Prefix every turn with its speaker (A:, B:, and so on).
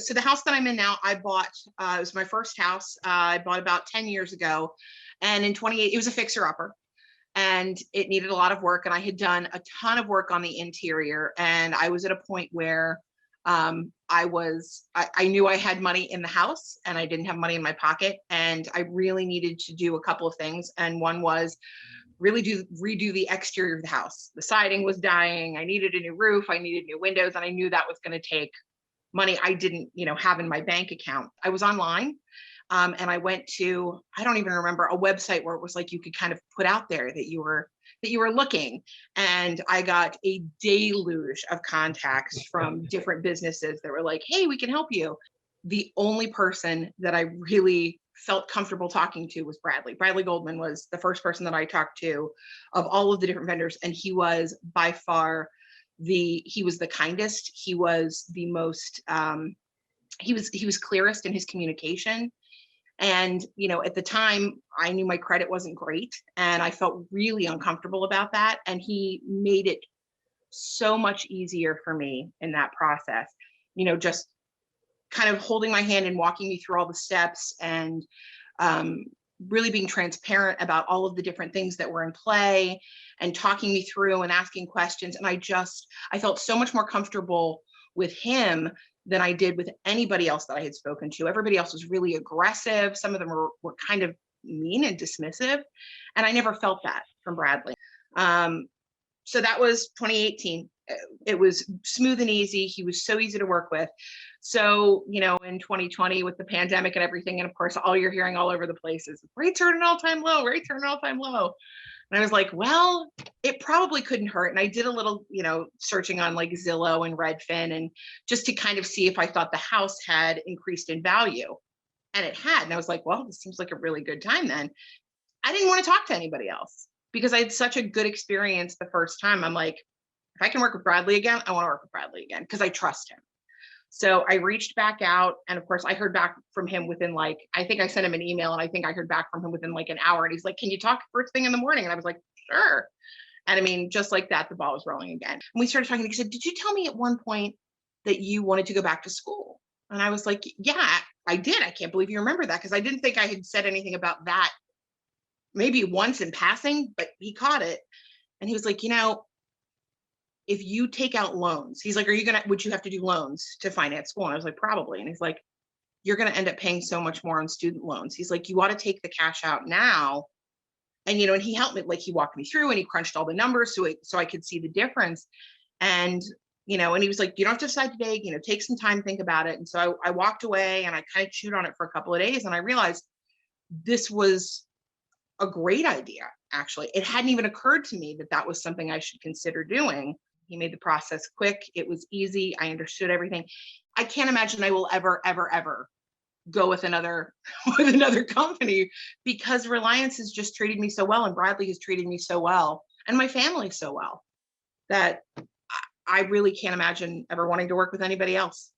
A: So the house that I'm in now, I bought, it was my first house. I bought about 10 years ago. And in 28, it was a fixer upper and it needed a lot of work. And I had done a ton of work on the interior. And I was at a point where I knew I had money in the house and I didn't have money in my pocket. And I really needed to do a couple of things. And one was really redo the exterior of the house. The siding was dying. I needed a new roof. I needed new windows. And I knew that was going to take money I didn't, have in my bank account. I was online. And I went to, I don't even remember, a website where it was like you could kind of put out there that you were looking. And I got a deluge of contacts from different businesses that were like, hey, we can help you. The only person that I really felt comfortable talking to was Bradley. Bradley Goldman was the first person that I talked to of all of the different vendors. And he was by far he was the kindest. He was the most, he was clearest in his communication. And, at the time I knew my credit wasn't great and I felt really uncomfortable about that. And he made it so much easier for me in that process, just kind of holding my hand and walking me through all the steps and really being transparent about all of the different things that were in play and talking me through and asking questions. And I felt so much more comfortable with him than I did with anybody else that I had spoken to. Everybody else was really aggressive. Some of them were kind of mean and dismissive. And I never felt that from Bradley. So that was 2018. It was smooth and easy. He was so easy to work with. So, in 2020 with the pandemic and everything, and of course, all you're hearing all over the place is rates are at an all-time low, rates are at an all-time low. And I was like, well, it probably couldn't hurt. And I did a little, searching on like Zillow and Redfin and just to kind of see if I thought the house had increased in value. And it had. And I was like, well, this seems like a really good time then. I didn't want to talk to anybody else because I had such a good experience the first time. I'm like, if I can work with Bradley again, I want to work with Bradley again because I trust him. So I reached back out. And of course, I heard back from him within I think I sent him an email and I think I heard back from him within like an hour. And he's like, can you talk first thing in the morning? And I was like, sure. And I mean, just like that, the ball was rolling again. And we started talking. He said, did you tell me at one point that you wanted to go back to school? And I was like, yeah, I did. I can't believe you remember that because I didn't think I had said anything about that maybe once in passing, but he caught it. And he was like, if you take out loans, he's like, would you have to do loans to finance school? And I was like, probably. And he's like, you're going to end up paying so much more on student loans. He's like, you ought to take the cash out now. And, and he helped me, like he walked me through and he crunched all the numbers so I could see the difference. And, and he was like, you don't have to decide today, take some time, think about it. And so I walked away and I kind of chewed on it for a couple of days. And I realized this was a great idea. Actually, it hadn't even occurred to me that was something I should consider doing. He made the process quick. It was easy. I understood everything. I can't imagine I will ever, ever, ever go with another company because Reliance has just treated me so well and Bradley has treated me so well and my family so well that I really can't imagine ever wanting to work with anybody else.